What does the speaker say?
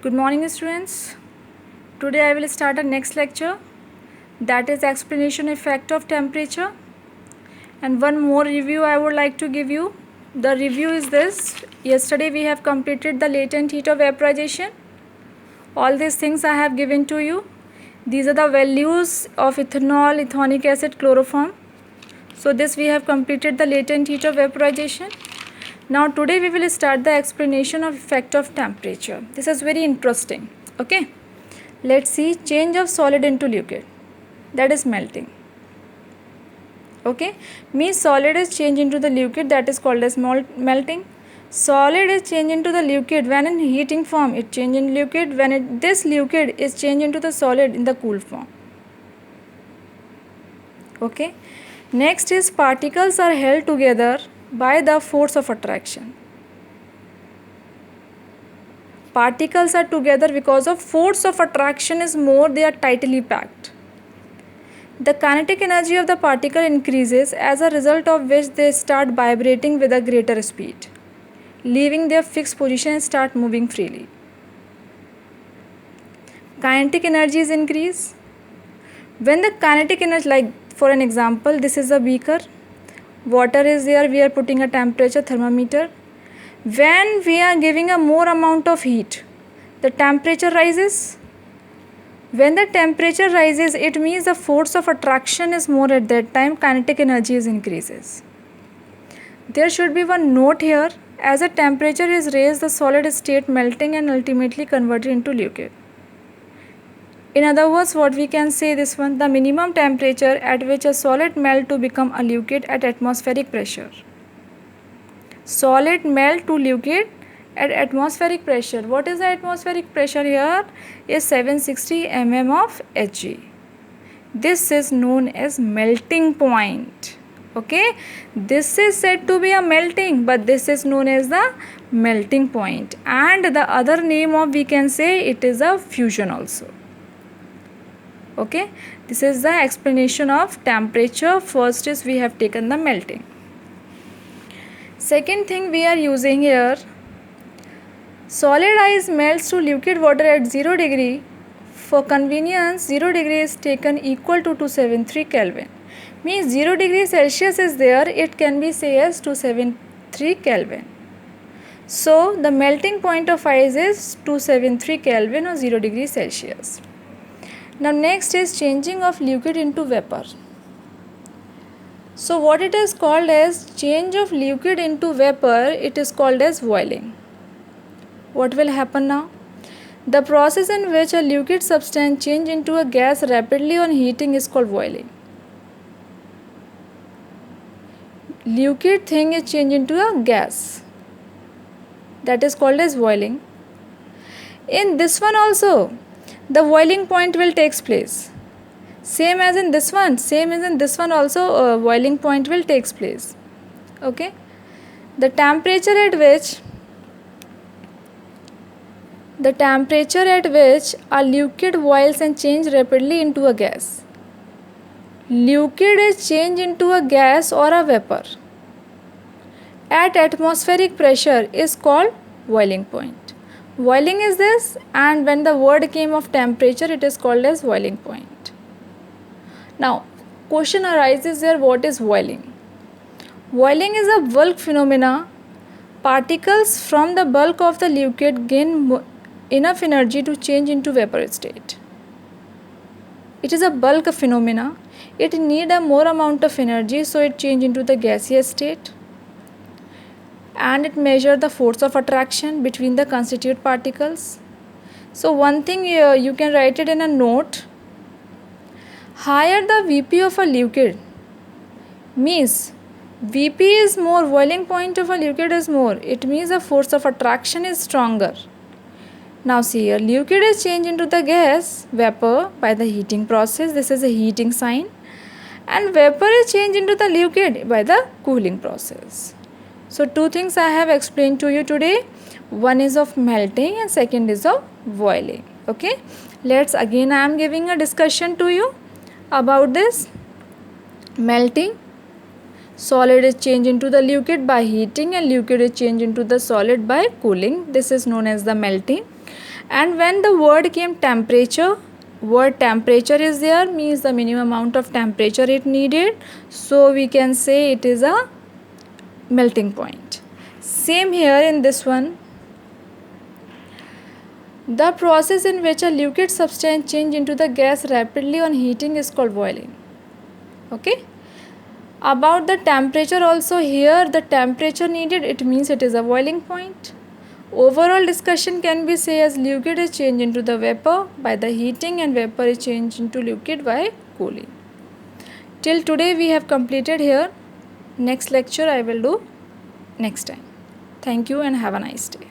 Good morning, students. Today I will start our next lecture, that is explanation effect of temperature. And one more review I would like to give you. The review is this. Yesterday we have completed the latent heat of vaporization. All these things I have given to you. These are the values of ethanol, ethanoic acid, chloroform. So this we have completed the latent heat of vaporization. Now today we will start the explanation of effect of temperature. This is very interesting. Okay. Let's see change of solid into liquid, that is melting. Okay, means solid is changed into the liquid, that is called as melting. Solid is changed into the liquid when in heating form, it change in liquid when this liquid is changed into the solid in the cool form. Okay, next is particles are held together by the force of attraction. Particles are together because of force of attraction is more, they are tightly packed. The kinetic energy of the particle increases, as a result of which they start vibrating with a greater speed, leaving their fixed position and start moving freely. Kinetic energy is increased. When the kinetic energy, like for an example, this is a beaker, water is there, we are putting a temperature thermometer. When we are giving a more amount of heat, the temperature rises. When the temperature rises, it means the force of attraction is more at that time, kinetic energy is increases. There should be one note here, as the temperature is raised, the solid state melting and ultimately converted into liquid. In other words, what we can say this one, the minimum temperature at which a solid melt to become a liquid at atmospheric pressure. Solid melt to liquid at atmospheric pressure. What is the atmospheric pressure here? Is 760 mm of Hg. This is known as melting point. Okay, this is said to be a melting, but this is known as the melting point, and the other name of, we can say, it is a fusion also. Okay, this is the explanation of temperature. First is we have taken the melting. Second thing we are using here, solid ice melts to liquid water at 0 degree. For convenience, 0 degree is taken equal to 273 Kelvin. Means 0 degree Celsius is there, it can be say as 273 Kelvin. So the melting point of ice is 273 Kelvin or 0 degree Celsius. Now next is changing of liquid into vapor. So what it is called as change of liquid into vapor, it is called as boiling. What will happen now? The process in which a liquid substance change into a gas rapidly on heating is called boiling. Liquid thing is changed into a gas, that is called as boiling. In this one also, the boiling point will takes place. Same as in this one also, boiling point will takes place. Okay, the temperature at which a liquid boils and change rapidly into a gas. Liquid is changed into a gas or a vapor at atmospheric pressure is called boiling point. Boiling is this, and when the word came of temperature, it is called as boiling point. Now, question arises here, what is boiling? Boiling is a bulk phenomena. Particles from the bulk of the liquid gain enough energy to change into vapor state. It is a bulk phenomena. It need a more amount of energy, so it change into the gaseous state. And it measure the force of attraction between the constituent particles. So one thing you can write it in a note. Higher the Vp of a liquid, means Vp is more, boiling point of a liquid is more. It means the force of attraction is stronger. Now see here, liquid is changed into the gas, vapor, by the heating process. This is a heating sign. And vapor is changed into the liquid by the cooling process. So two things I have explained to you today. One is of melting and second is of boiling. Okay, let's again, I am giving a discussion to you about this. Melting, solid is changed into the liquid by heating and liquid is changed into the solid by cooling. This is known as the melting. And when the word came temperature, word temperature is there, means the minimum amount of temperature it needed, so we can say it is a melting point. Same here in this one. The process in which a liquid substance change into the gas rapidly on heating is called boiling. Okay. About the temperature also, here the temperature needed, it means it is a boiling point. Overall discussion can be say as liquid is changed into the vapor by the heating and vapor is changed into liquid by cooling. Till today we have completed here. Next lecture I will do next time. Thank you and have a nice day.